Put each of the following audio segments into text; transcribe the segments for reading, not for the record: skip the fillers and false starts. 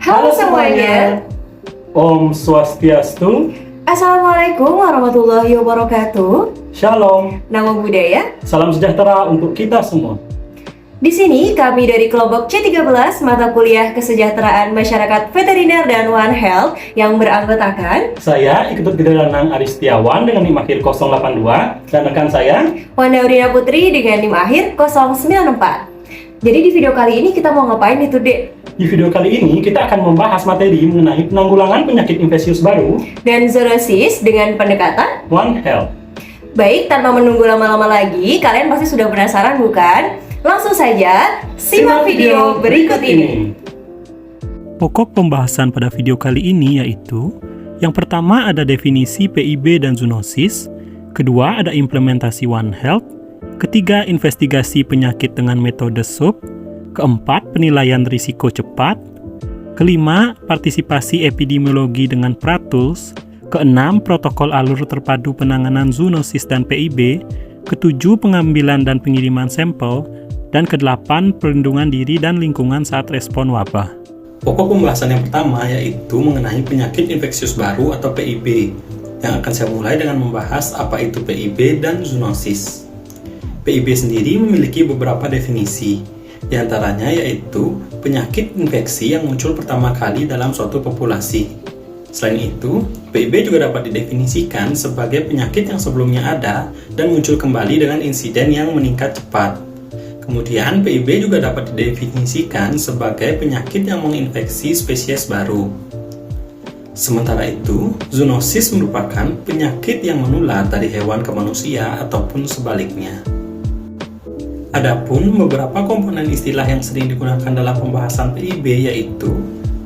Halo semuanya. Om Swastiastu. Assalamualaikum warahmatullahi wabarakatuh. Shalom. Namo Buddhaya. Salam sejahtera untuk kita semua. Di sini kami dari kelompok C13 mata kuliah Kesejahteraan Masyarakat Veteriner dan One Health yang beranggotakan Saya Iketut Gede Lanang Aristiawan dengan NIM akhir 082 dan rekan saya Wanda Urina Putri dengan NIM akhir 094. Jadi di video kali ini kita mau ngapain nih Dek? Di video kali ini kita akan membahas materi mengenai penanggulangan penyakit infeksius baru Dan zoonosis dengan pendekatan One Health. Baik, tanpa menunggu lama-lama lagi, kalian pasti sudah penasaran bukan? Langsung saja, simak video berikut ini. Pokok pembahasan pada video kali ini yaitu yang pertama ada definisi PIB dan zoonosis, kedua ada implementasi One Health, ketiga investigasi penyakit dengan metode SOAP, keempat penilaian risiko cepat, kelima partisipasi epidemiologi dengan Pratools, keenam protokol alur terpadu penanganan zoonosis dan PIB, ketujuh pengambilan dan pengiriman sampel, dan kedelapan perlindungan diri dan lingkungan saat respon wabah. Pokok pembahasan yang pertama yaitu mengenai penyakit infeksius baru atau PIB, yang akan saya mulai dengan membahas apa itu PIB dan zoonosis. PIB sendiri memiliki beberapa definisi, di antaranya yaitu penyakit infeksi yang muncul pertama kali dalam suatu populasi. Selain itu, PIB juga dapat didefinisikan sebagai penyakit yang sebelumnya ada dan muncul kembali dengan insiden yang meningkat cepat. Kemudian, PIB juga dapat didefinisikan sebagai penyakit yang menginfeksi spesies baru. Sementara itu, zoonosis merupakan penyakit yang menular dari hewan ke manusia ataupun sebaliknya. Adapun beberapa komponen istilah yang sering digunakan dalam pembahasan PIB yaitu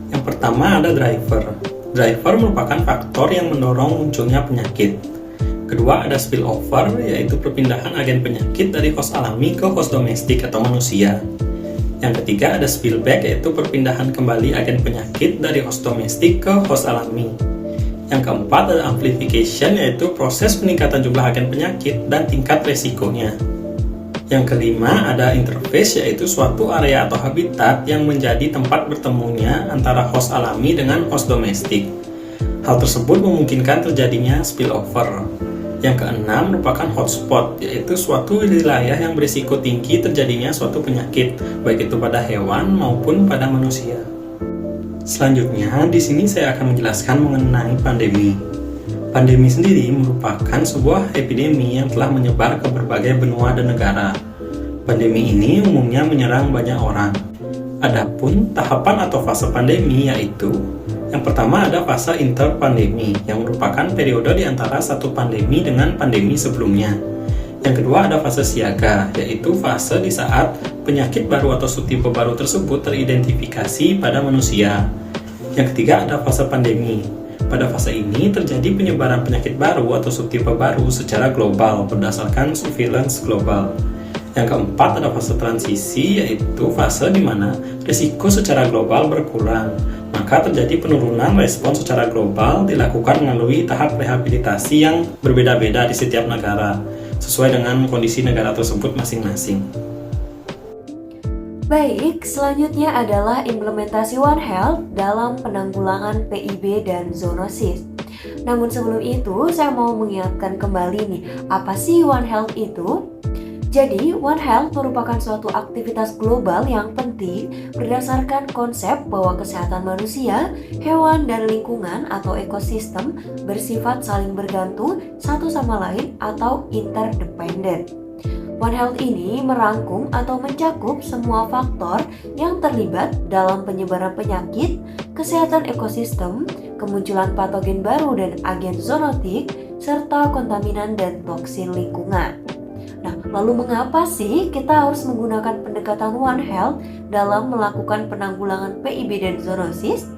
yang pertama ada driver. Driver merupakan faktor yang mendorong munculnya penyakit. Kedua ada spillover, yaitu perpindahan agen penyakit dari host alami ke host domestik atau manusia. Yang ketiga ada spillback, yaitu perpindahan kembali agen penyakit dari host domestik ke host alami. Yang keempat ada amplification, yaitu proses peningkatan jumlah agen penyakit dan tingkat resikonya. Yang kelima ada interface, yaitu suatu area atau habitat yang menjadi tempat bertemunya antara host alami dengan host domestik. Hal tersebut memungkinkan terjadinya spillover. Yang keenam merupakan hotspot, yaitu suatu wilayah yang berisiko tinggi terjadinya suatu penyakit, baik itu pada hewan maupun pada manusia. Selanjutnya, di sini saya akan menjelaskan mengenai pandemi. Pandemi sendiri merupakan sebuah epidemi yang telah menyebar ke berbagai benua dan negara. Pandemi ini umumnya menyerang banyak orang. Adapun tahapan atau fase pandemi yaitu yang pertama ada fase interpandemi yang merupakan periode di antara satu pandemi dengan pandemi sebelumnya. Yang kedua ada fase siaga, yaitu fase di saat penyakit baru atau subtipe baru tersebut teridentifikasi pada manusia. Yang ketiga ada fase pandemi. Pada fase ini terjadi penyebaran penyakit baru atau subtipe baru secara global berdasarkan surveillance global. Yang keempat ada fase transisi, yaitu fase di mana risiko secara global berkurang. Maka terjadi penurunan respon secara global dilakukan melalui tahap rehabilitasi yang berbeda-beda di setiap negara, sesuai dengan kondisi negara tersebut masing-masing. Baik, selanjutnya adalah implementasi One Health dalam penanggulangan PIB dan zoonosis. Namun sebelum itu, saya mau mengingatkan kembali nih, apa sih One Health itu? Jadi, One Health merupakan suatu aktivitas global yang penting berdasarkan konsep bahwa kesehatan manusia, hewan, dan lingkungan atau ekosistem bersifat saling bergantung satu sama lain atau interdependen. One Health ini merangkum atau mencakup semua faktor yang terlibat dalam penyebaran penyakit, kesehatan ekosistem, kemunculan patogen baru dan agen zoonotik, serta kontaminan dan toksin lingkungan. Nah, lalu mengapa sih kita harus menggunakan pendekatan One Health dalam melakukan penanggulangan PIB dan zoonosis?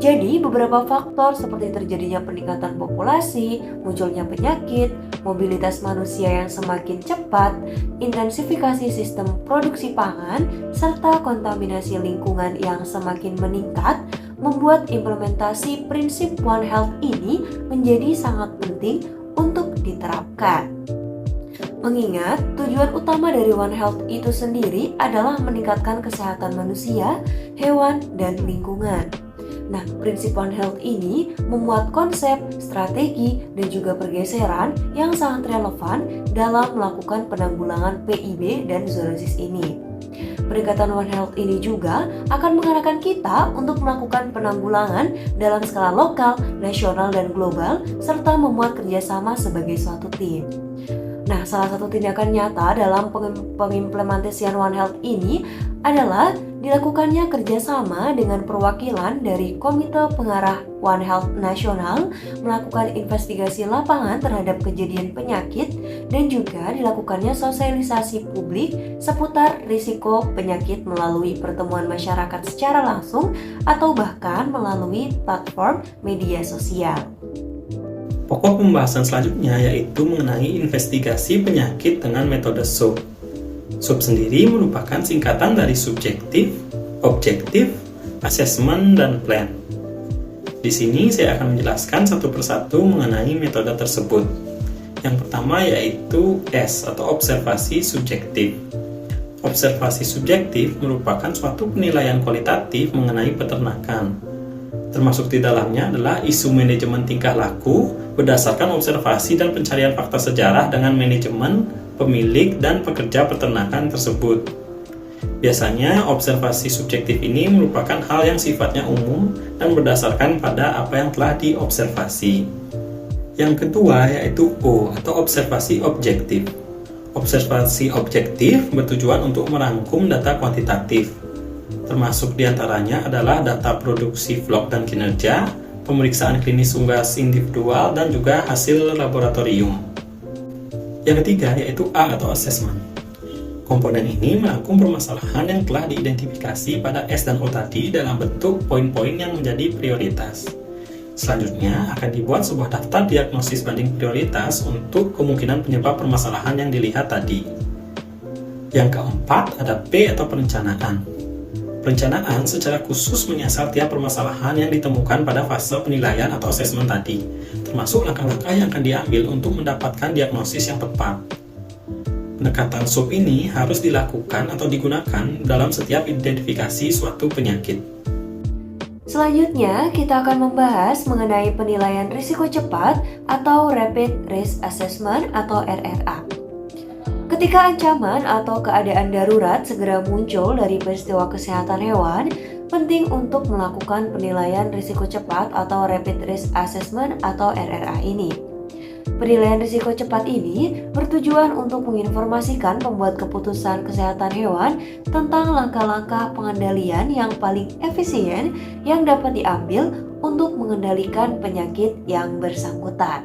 Jadi, beberapa faktor seperti terjadinya peningkatan populasi, munculnya penyakit, mobilitas manusia yang semakin cepat, intensifikasi sistem produksi pangan, serta kontaminasi lingkungan yang semakin meningkat, membuat implementasi prinsip One Health ini menjadi sangat penting untuk diterapkan. Mengingat tujuan utama dari One Health itu sendiri adalah meningkatkan kesehatan manusia, hewan, dan lingkungan. Nah, prinsip One Health ini memuat konsep, strategi, dan juga pergeseran yang sangat relevan dalam melakukan penanggulangan PIB dan zoonosis ini. Pendekatan One Health ini juga akan mengarahkan kita untuk melakukan penanggulangan dalam skala lokal, nasional, dan global, serta memuat kerjasama sebagai suatu tim. Nah, salah satu tindakan nyata dalam pengimplementasian One Health ini adalah dilakukannya kerjasama dengan perwakilan dari Komite Pengarah One Health Nasional melakukan investigasi lapangan terhadap kejadian penyakit dan juga dilakukannya sosialisasi publik seputar risiko penyakit melalui pertemuan masyarakat secara langsung atau bahkan melalui platform media sosial. Pokok pembahasan selanjutnya yaitu mengenai investigasi penyakit dengan metode SOAP. SOAP sendiri merupakan singkatan dari subjektif, objektif, assessment, dan plan. Di sini saya akan menjelaskan satu persatu mengenai metode tersebut. Yang pertama yaitu S atau observasi subjektif. Observasi subjektif merupakan suatu penilaian kualitatif mengenai peternakan. Termasuk di dalamnya adalah isu manajemen tingkah laku berdasarkan observasi dan pencarian fakta sejarah dengan manajemen, pemilik, dan pekerja peternakan tersebut. Biasanya, observasi subjektif ini merupakan hal yang sifatnya umum dan berdasarkan pada apa yang telah diobservasi. Yang kedua yaitu O atau observasi objektif. Observasi objektif bertujuan untuk merangkum data kuantitatif. Termasuk diantaranya adalah data produksi vlog dan kinerja, pemeriksaan klinis unggas individual, dan juga hasil laboratorium. Yang ketiga yaitu A atau assessment. Komponen ini merangkum permasalahan yang telah diidentifikasi pada S dan O tadi dalam bentuk poin-poin yang menjadi prioritas. Selanjutnya akan dibuat sebuah daftar diagnosis banding prioritas untuk kemungkinan penyebab permasalahan yang dilihat tadi. Yang keempat ada P atau perencanaan. Perencanaan secara khusus menyasar tiap permasalahan yang ditemukan pada fase penilaian atau asesmen tadi, termasuk langkah-langkah yang akan diambil untuk mendapatkan diagnosis yang tepat. Pendekatan SOAP ini harus dilakukan atau digunakan dalam setiap identifikasi suatu penyakit. Selanjutnya, kita akan membahas mengenai penilaian risiko cepat atau Rapid Risk Assessment atau RRA. Ketika ancaman atau keadaan darurat segera muncul dari peristiwa kesehatan hewan, penting untuk melakukan penilaian risiko cepat atau Rapid Risk Assessment atau RRA ini. Penilaian risiko cepat ini bertujuan untuk menginformasikan pembuat keputusan kesehatan hewan tentang langkah-langkah pengendalian yang paling efisien yang dapat diambil untuk mengendalikan penyakit yang bersangkutan.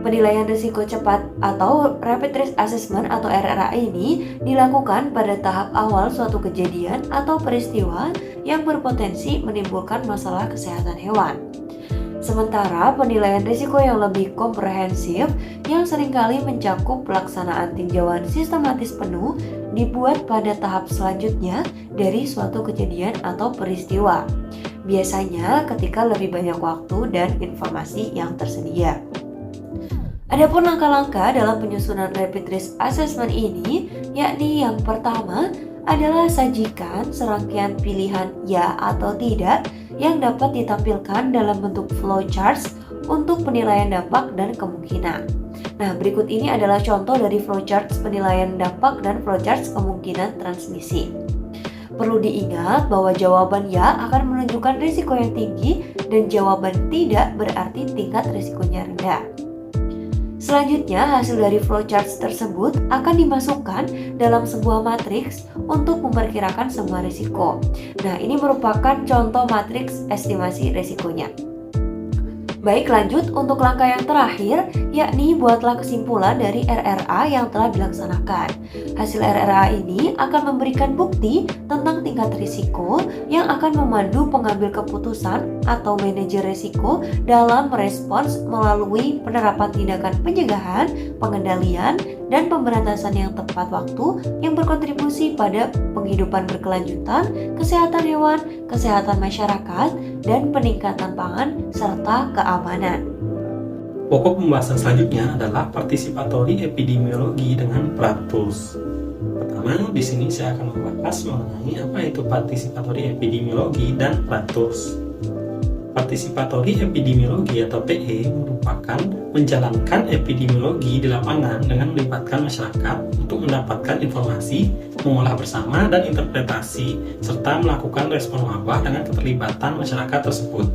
Penilaian risiko cepat atau Rapid Risk Assessment atau RRA ini dilakukan pada tahap awal suatu kejadian atau peristiwa yang berpotensi menimbulkan masalah kesehatan hewan. Sementara penilaian risiko yang lebih komprehensif yang seringkali mencakup pelaksanaan tinjauan sistematis penuh dibuat pada tahap selanjutnya dari suatu kejadian atau peristiwa. Biasanya ketika lebih banyak waktu dan informasi yang tersedia. Adapun langkah-langkah dalam penyusunan Rapid Risk Assessment ini, yakni yang pertama adalah sajikan serangkaian pilihan ya atau tidak yang dapat ditampilkan dalam bentuk flowcharts untuk penilaian dampak dan kemungkinan. Nah, berikut ini adalah contoh dari flowcharts penilaian dampak dan flowcharts kemungkinan transmisi. Perlu diingat bahwa jawaban ya akan menunjukkan risiko yang tinggi dan jawaban tidak berarti tingkat risikonya rendah. Selanjutnya, hasil dari flowcharts tersebut akan dimasukkan dalam sebuah matriks untuk memperkirakan semua risiko. Nah, ini merupakan contoh matriks estimasi risikonya. Baik, lanjut untuk langkah yang terakhir, yakni buatlah kesimpulan dari RRA yang telah dilaksanakan. Hasil RRA ini akan memberikan bukti tentang tingkat risiko yang akan memandu pengambil keputusan atau manajer risiko dalam merespons melalui penerapan tindakan pencegahan, pengendalian, dan pemberantasan yang tepat waktu yang berkontribusi pada penghidupan berkelanjutan, kesehatan hewan, kesehatan masyarakat, dan peningkatan pangan serta keamanan. Pokok pembahasan selanjutnya adalah partisipatory epidemiologi dengan PRATOOLS. Pertama, di sini saya akan membahas mengenai apa itu partisipatory epidemiologi dan PRATOOLS. Participatory epidemiologi atau PE merupakan menjalankan epidemiologi di lapangan dengan melibatkan masyarakat untuk mendapatkan informasi, mengolah bersama dan interpretasi, serta melakukan respon wabah dengan keterlibatan masyarakat tersebut.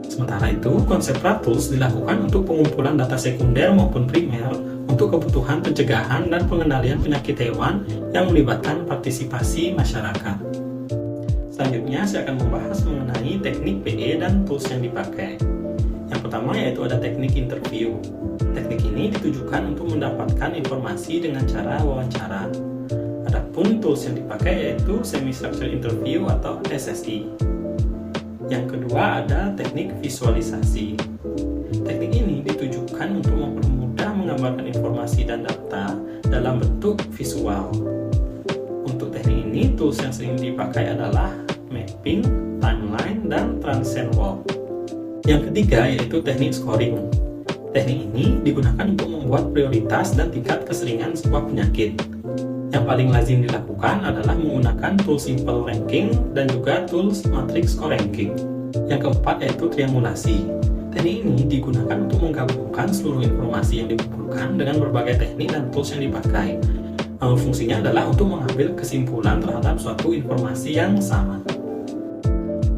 Sementara itu, konsep PRATools dilakukan untuk pengumpulan data sekunder maupun primer untuk kebutuhan pencegahan dan pengendalian penyakit hewan yang melibatkan partisipasi masyarakat. Selanjutnya, saya akan membahas mengenai teknik PE dan tools yang dipakai. Yang pertama yaitu ada teknik interview. Teknik ini ditujukan untuk mendapatkan informasi dengan cara wawancara. Adapun tools yang dipakai yaitu semi-structured interview atau SSI. Yang kedua ada teknik visualisasi. Teknik ini ditujukan untuk mempermudah menggambarkan informasi dan data dalam bentuk visual. Untuk teknik ini, tools yang sering dipakai adalah mapping, timeline, dan transcend walk. Yang ketiga yaitu teknik scoring. Teknik ini digunakan untuk membuat prioritas dan tingkat keseringan sebuah penyakit. Yang paling lazim dilakukan adalah menggunakan tool simple ranking dan juga tools matrix score ranking. Yang keempat yaitu triangulasi. Teknik ini digunakan untuk menggabungkan seluruh informasi yang dikumpulkan dengan berbagai teknik dan tools yang dipakai. Fungsinya adalah untuk mengambil kesimpulan terhadap suatu informasi yang sama.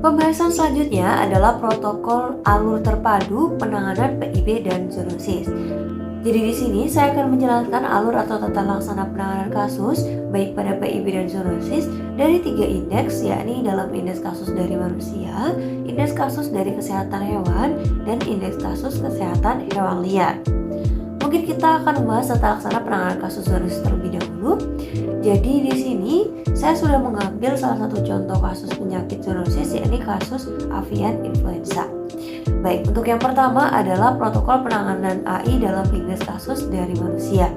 Pembahasan selanjutnya adalah protokol alur terpadu penanganan PIB dan zoonosis. Jadi di sini saya akan menjelaskan alur atau tata laksana penanganan kasus baik pada PIB dan zoonosis dari 3 indeks, yakni dalam indeks kasus dari manusia, indeks kasus dari kesehatan hewan, dan indeks kasus kesehatan hewan liar. Mungkin kita akan membahas tata laksana penanganan kasus zoonosis terlebih dahulu. Jadi di sini saya sudah mengambil salah satu contoh kasus penyakit zoonosis, yakni kasus avian influenza. Baik, untuk yang pertama adalah protokol penanganan AI dalam indeks kasus dari manusia.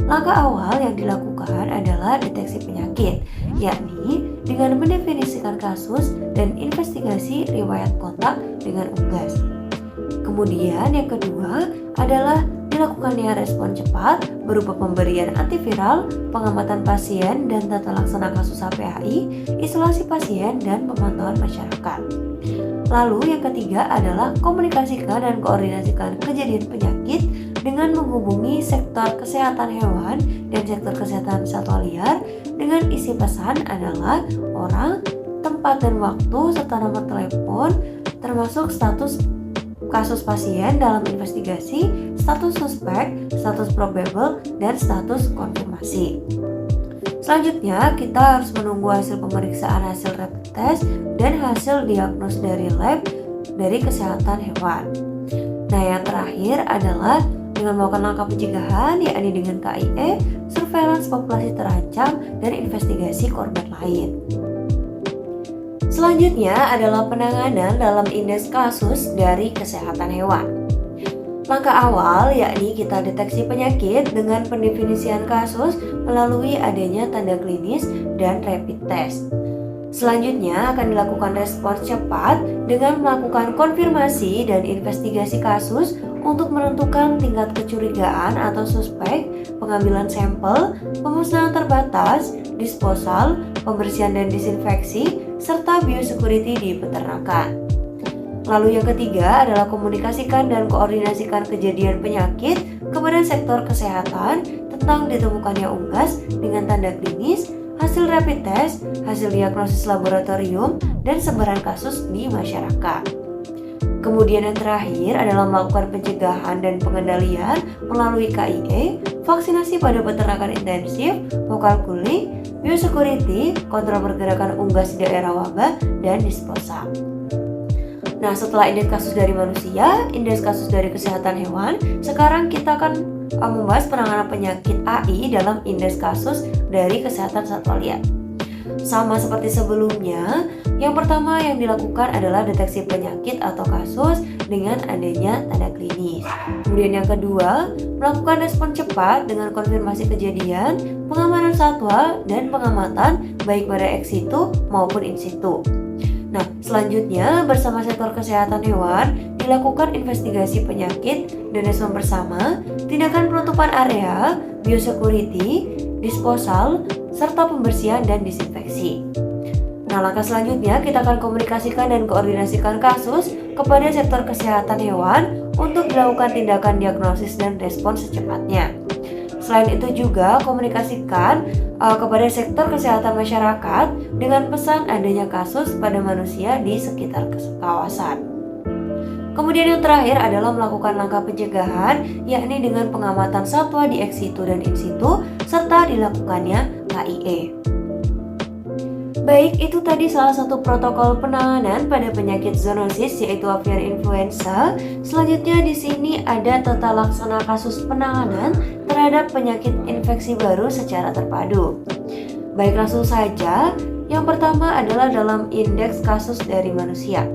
Langkah awal yang dilakukan adalah deteksi penyakit, yakni dengan mendefinisikan kasus dan investigasi riwayat kontak dengan unggas. Kemudian yang kedua adalah dilakukannya respon cepat berupa pemberian antiviral, pengamatan pasien dan tata laksana kasus HPAI, isolasi pasien dan pemantauan masyarakat. Lalu yang ketiga adalah komunikasikan dan koordinasikan kejadian penyakit dengan menghubungi sektor kesehatan hewan dan sektor kesehatan satwa liar dengan isi pesan adalah orang, tempat dan waktu serta nomor telepon termasuk status kasus pasien dalam investigasi, status suspek, status probable, dan status konfirmasi. Selanjutnya, kita harus menunggu hasil pemeriksaan hasil rapid test dan hasil diagnos dari lab dari kesehatan hewan. Nah, yang terakhir adalah dengan melakukan langkah pencegahan, yakni dengan KIE, surveillance populasi terancam, dan investigasi korban lain. Selanjutnya adalah penanganan dalam indeks kasus dari kesehatan hewan. Langkah awal yakni kita deteksi penyakit dengan pendefinisian kasus melalui adanya tanda klinis dan rapid test. Selanjutnya akan dilakukan respons cepat dengan melakukan konfirmasi dan investigasi kasus untuk menentukan tingkat kecurigaan atau suspek, pengambilan sampel, pemusnahan terbatas, disposal, pembersihan dan disinfeksi, serta biosecurity di peternakan. Lalu yang ketiga adalah komunikasikan dan koordinasikan kejadian penyakit kepada sektor kesehatan tentang ditemukannya unggas dengan tanda klinis, hasil rapid test, hasil diagnosis laboratorium, dan sebaran kasus di masyarakat. Kemudian yang terakhir adalah melakukan pencegahan dan pengendalian melalui KIE, vaksinasi pada peternakan intensif, local cooling, biosecurity, kontrol pergerakan unggas di daerah wabah, dan disposal. Nah, setelah indeks kasus dari manusia, indeks kasus dari kesehatan hewan, sekarang kita akan membahas penanganan penyakit AI dalam indeks kasus dari kesehatan satwa liar. Sama seperti sebelumnya, yang pertama yang dilakukan adalah deteksi penyakit atau kasus dengan adanya tanda klinis. Kemudian yang kedua, melakukan respon cepat dengan konfirmasi kejadian, pengamanan satwa, dan pengamatan baik pada ex situ maupun in situ. Nah, selanjutnya bersama sektor kesehatan hewan dilakukan investigasi penyakit dan respon bersama, tindakan penutupan area, biosecurity, disposal, serta pembersihan dan disinfeksi. Nah, langkah selanjutnya kita akan komunikasikan dan koordinasikan kasus kepada sektor kesehatan hewan untuk dilakukan tindakan diagnosis dan respons secepatnya. Selain itu juga komunikasikan kepada sektor kesehatan masyarakat dengan pesan adanya kasus pada manusia di sekitar kawasan. Kemudian yang terakhir adalah melakukan langkah pencegahan, yakni dengan pengamatan satwa di ex situ dan in situ, serta dilakukannya KIE. Baik, itu tadi salah satu protokol penanganan pada penyakit zoonosis yaitu avian influenza. Selanjutnya di sini ada tata laksana kasus penanganan terhadap penyakit infeksi baru secara terpadu. Baik, langsung saja. Yang pertama adalah dalam indeks kasus dari manusia.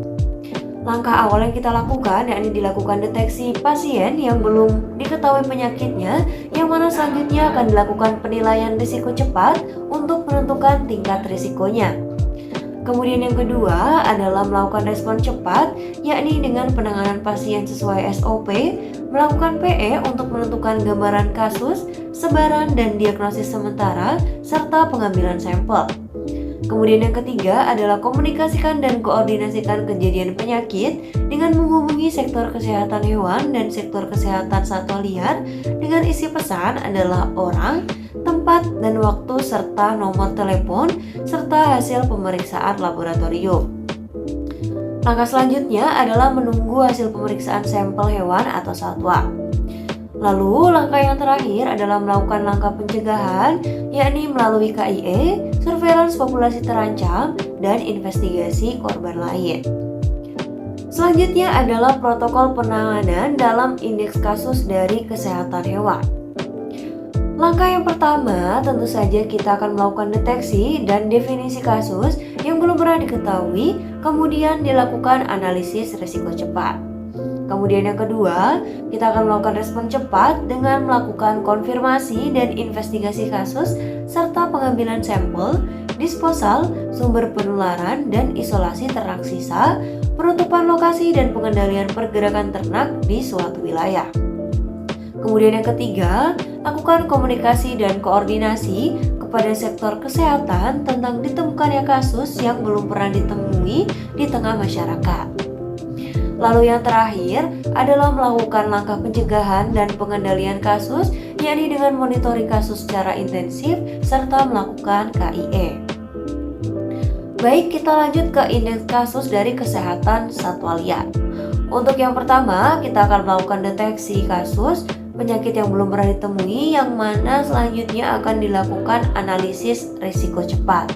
Langkah awal yang kita lakukan yakni dilakukan deteksi pasien yang belum diketahui penyakitnya, yang mana selanjutnya akan dilakukan penilaian risiko cepat untuk menentukan tingkat risikonya. Kemudian yang kedua adalah melakukan respon cepat, yakni dengan penanganan pasien sesuai SOP, melakukan PE untuk menentukan gambaran kasus, sebaran dan diagnosis sementara, serta pengambilan sampel. Kemudian yang ketiga adalah komunikasikan dan koordinasikan kejadian penyakit dengan menghubungi sektor kesehatan hewan dan sektor kesehatan satwa liar dengan isi pesan adalah orang, tempat, dan waktu serta nomor telepon serta hasil pemeriksaan laboratorium. Langkah selanjutnya adalah menunggu hasil pemeriksaan sampel hewan atau satwa. Lalu langkah yang terakhir adalah melakukan langkah pencegahan, yakni melalui KIE, surveillance populasi terancam, dan investigasi korban lain. Selanjutnya adalah protokol penanganan dalam indeks kasus dari kesehatan hewan. Langkah yang pertama tentu saja kita akan melakukan deteksi dan definisi kasus yang belum pernah diketahui, kemudian dilakukan analisis risiko cepat. Kemudian yang kedua, kita akan melakukan respon cepat dengan melakukan konfirmasi dan investigasi kasus serta pengambilan sampel, disposal, sumber penularan, dan isolasi ternak sisa, penutupan lokasi dan pengendalian pergerakan ternak di suatu wilayah. Kemudian yang ketiga, lakukan komunikasi dan koordinasi kepada sektor kesehatan tentang ditemukannya kasus yang belum pernah ditemui di tengah masyarakat. Lalu yang terakhir adalah melakukan langkah pencegahan dan pengendalian kasus, yakni dengan monitoring kasus secara intensif serta melakukan KIE. Baik, kita lanjut ke indeks kasus dari kesehatan satwa liar. Untuk yang pertama, kita akan melakukan deteksi kasus penyakit yang belum pernah ditemui, yang mana selanjutnya akan dilakukan analisis risiko cepat.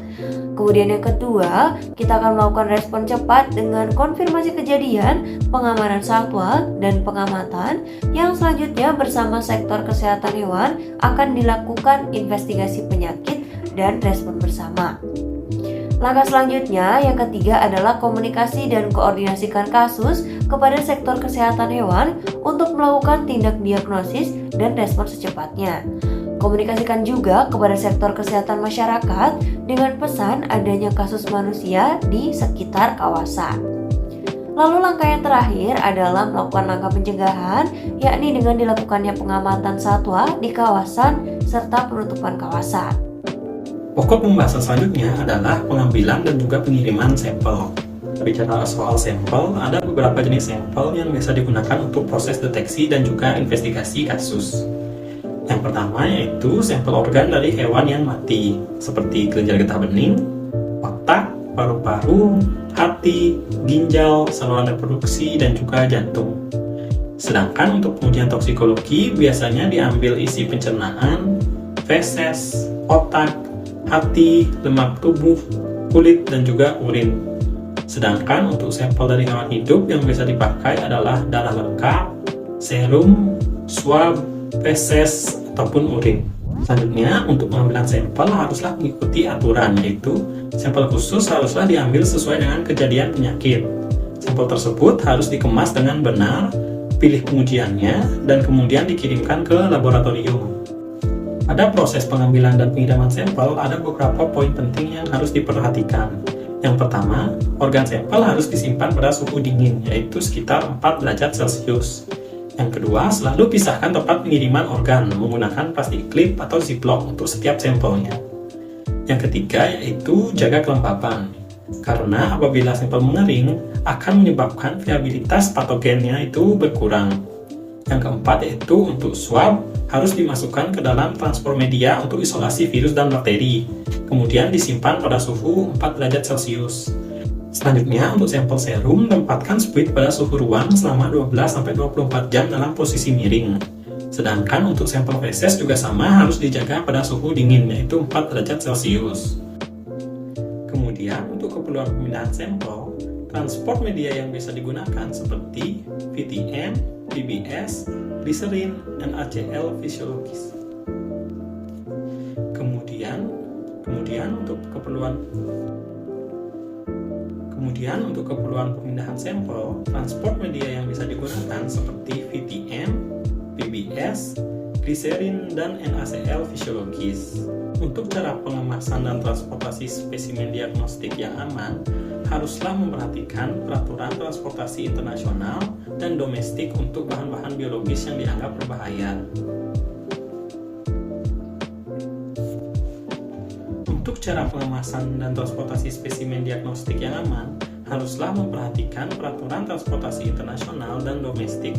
Kemudian yang kedua, kita akan melakukan respon cepat dengan konfirmasi kejadian, pengamanan satwa, dan pengamatan, yang selanjutnya bersama sektor kesehatan hewan akan dilakukan investigasi penyakit dan respon bersama. Langkah selanjutnya yang ketiga adalah komunikasi dan koordinasikan kasus kepada sektor kesehatan hewan untuk melakukan tindak diagnosis dan respon secepatnya. Komunikasikan juga kepada sektor kesehatan masyarakat dengan pesan adanya kasus manusia di sekitar kawasan. Lalu langkah yang terakhir adalah melakukan langkah pencegahan, yakni dengan dilakukannya pengamatan satwa di kawasan serta penutupan kawasan. Pokok pembahasan selanjutnya adalah pengambilan dan juga pengiriman sampel. Bicara soal sampel, ada beberapa jenis sampel yang bisa digunakan untuk proses deteksi dan juga investigasi kasus. Yang pertama yaitu sampel organ dari hewan yang mati, seperti kelenjar getah bening, otak, paru-paru, hati, ginjal, saluran reproduksi, dan juga jantung. Sedangkan untuk pengujian toksikologi biasanya diambil isi pencernaan, feses, otak, hati, lemak tubuh, kulit, dan juga urin. Sedangkan untuk sampel dari hewan hidup yang bisa dipakai adalah darah lengkap, serum, swab, feses, ataupun urin. Selanjutnya, untuk pengambilan sampel haruslah mengikuti aturan, yaitu sampel khusus haruslah diambil sesuai dengan kejadian penyakit. Sampel tersebut harus dikemas dengan benar, pilih pengujiannya, dan kemudian dikirimkan ke laboratorium. Pada proses pengambilan dan pengiriman sampel, ada beberapa poin penting yang harus diperhatikan. Yang pertama, organ sampel harus disimpan pada suhu dingin, yaitu sekitar 4 derajat Celcius. Yang kedua, selalu pisahkan tempat pengiriman organ menggunakan plastik klip atau ziplock untuk setiap sampelnya. Yang ketiga, yaitu jaga kelembapan. Karena apabila sampel mengering, akan menyebabkan viabilitas patogennya itu berkurang. Yang keempat yaitu untuk swab harus dimasukkan ke dalam transport media untuk isolasi virus dan bakteri, kemudian disimpan pada suhu 4 derajat Celcius. Selanjutnya, untuk sampel serum, tempatkan spuit pada suhu ruang selama 12-24 jam dalam posisi miring. Sedangkan untuk sampel feses juga sama, harus dijaga pada suhu dingin, yaitu 4 derajat Celcius. Kemudian, untuk keperluan pemindahan sampel, transport media yang bisa digunakan seperti VTM, BBS, gliserin, dan HCl fisiologis. Kemudian untuk keperluan pemindahan sampel, transport media yang bisa digunakan seperti VTM, BBS, gliserin, dan NaCl fisiologis. Untuk cara pengemasan dan transportasi spesimen diagnostik yang aman, haruslah memperhatikan peraturan transportasi internasional dan domestik untuk bahan-bahan biologis yang dianggap berbahaya. Untuk cara pengemasan dan transportasi spesimen diagnostik yang aman, haruslah memperhatikan peraturan transportasi internasional dan domestik.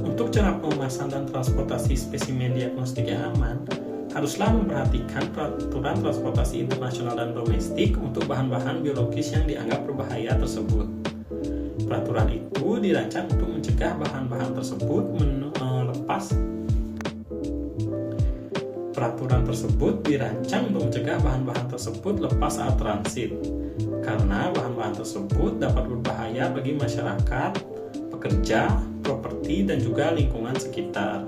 Untuk cara pengemasan dan transportasi spesimen diagnostik yang aman, haruslah memperhatikan peraturan transportasi internasional dan domestik untuk bahan-bahan biologis yang dianggap berbahaya tersebut. Peraturan itu dirancang untuk mencegah bahan-bahan tersebut lepas saat transit, karena bahan-bahan tersebut dapat berbahaya bagi masyarakat, pekerja, properti, dan juga lingkungan sekitar.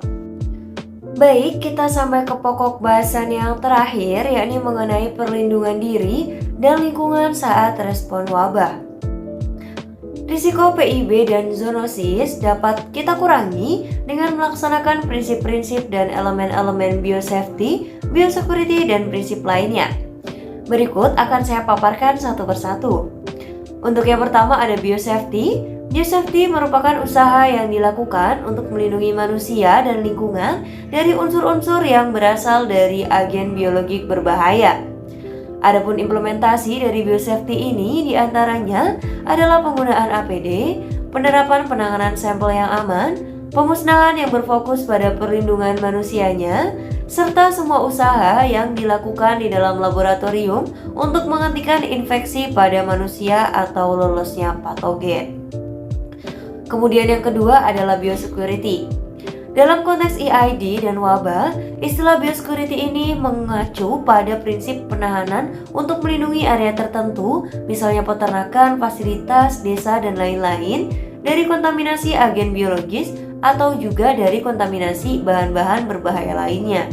Baik, kita sampai ke pokok bahasan yang terakhir, yakni mengenai perlindungan diri dan lingkungan saat respon wabah. Risiko PIB dan zoonosis dapat kita kurangi dengan melaksanakan prinsip-prinsip dan elemen-elemen biosafety, biosecurity, dan prinsip lainnya. Berikut akan saya paparkan satu persatu. Untuk yang pertama ada biosafety. Biosafety merupakan usaha yang dilakukan untuk melindungi manusia dan lingkungan dari unsur-unsur yang berasal dari agen biologik berbahaya. Adapun implementasi dari biosafety ini diantaranya adalah penggunaan APD, penerapan penanganan sampel yang aman, pemusnahan yang berfokus pada perlindungan manusianya, serta semua usaha yang dilakukan di dalam laboratorium untuk menghentikan infeksi pada manusia atau lolosnya patogen. Kemudian yang kedua adalah biosecurity. Dalam konteks EID dan wabah, istilah biosecurity ini mengacu pada prinsip penahanan untuk melindungi area tertentu, misalnya peternakan, fasilitas, desa, dan lain-lain, dari kontaminasi agen biologis atau juga dari kontaminasi bahan-bahan berbahaya lainnya.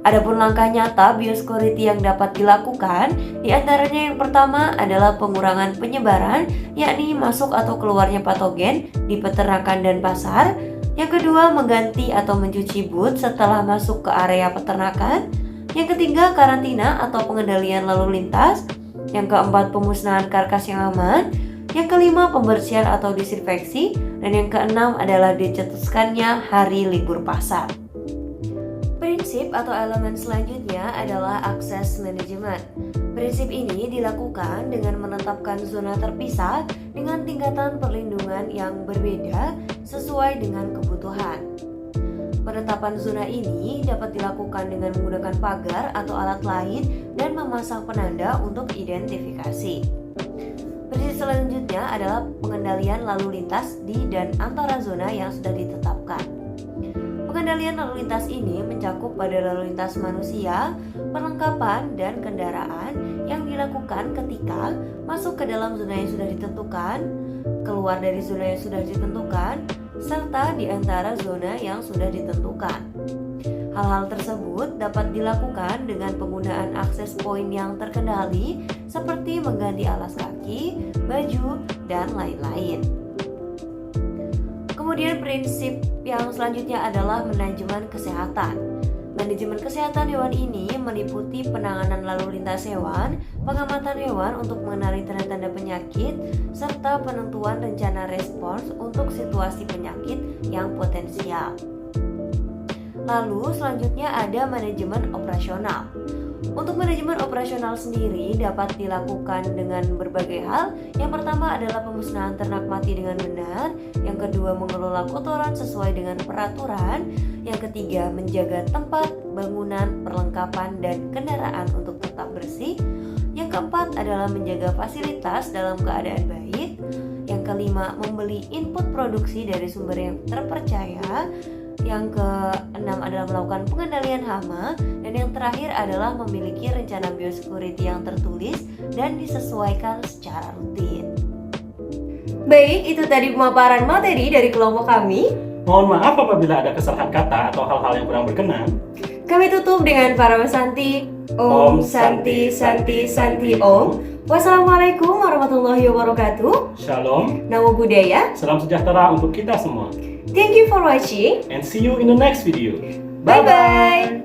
Adapun langkah nyata biosecurity yang dapat dilakukan, diantaranya yang pertama adalah pengurangan penyebaran, yakni masuk atau keluarnya patogen di peternakan dan pasar. Yang kedua, mengganti atau mencuci boot setelah masuk ke area peternakan. Yang ketiga, karantina atau pengendalian lalu lintas. Yang keempat, pemusnahan karkas yang aman. Yang kelima, pembersihan atau disinfeksi. Dan yang keenam adalah dicetuskannya hari libur pasar. Prinsip atau elemen selanjutnya adalah akses manajemen. Prinsip ini dilakukan dengan menetapkan zona terpisah dengan tingkatan perlindungan yang berbeda sesuai dengan kebutuhan. Penetapan zona ini dapat dilakukan dengan menggunakan pagar atau alat lain dan memasang penanda untuk identifikasi. Prinsip selanjutnya adalah pengendalian lalu lintas di dan antara zona yang sudah ditetapkan. Pengendalian lalu lintas ini mencakup pada lalu lintas manusia, perlengkapan, dan kendaraan yang dilakukan ketika masuk ke dalam zona yang sudah ditentukan, keluar dari zona yang sudah ditentukan, serta di antara zona yang sudah ditentukan. Hal-hal tersebut dapat dilakukan dengan penggunaan akses point yang terkendali seperti mengganti alas kaki, baju, dan lain-lain. Kemudian prinsip yang selanjutnya adalah manajemen kesehatan. Manajemen kesehatan hewan ini meliputi penanganan lalu lintas hewan, pengamatan hewan untuk mengenali tanda-tanda penyakit, serta penentuan rencana respons untuk situasi penyakit yang potensial. Lalu selanjutnya ada manajemen operasional. Untuk manajemen operasional sendiri dapat dilakukan dengan berbagai hal. Yang pertama adalah pemusnahan ternak mati dengan benar. Yang kedua, mengelola kotoran sesuai dengan peraturan. Yang ketiga, menjaga tempat, bangunan, perlengkapan, dan kendaraan untuk tetap bersih. Yang keempat adalah menjaga fasilitas dalam keadaan baik. Yang kelima, membeli input produksi dari sumber yang terpercaya. Yang keenam adalah melakukan pengendalian hama. Dan yang terakhir adalah memiliki rencana biosecurity yang tertulis dan disesuaikan secara rutin. Baik, itu tadi pemaparan materi dari kelompok kami. Mohon maaf apabila ada kesalahan kata atau hal-hal yang kurang berkenan. Kami tutup dengan Parama Santi. Om Santi Santi Santi Om. Wassalamualaikum warahmatullahi wabarakatuh. Shalom, Namo Buddhaya. salam sejahtera untuk kita semua. Thank you for watching. And see you in the next video. Bye-bye.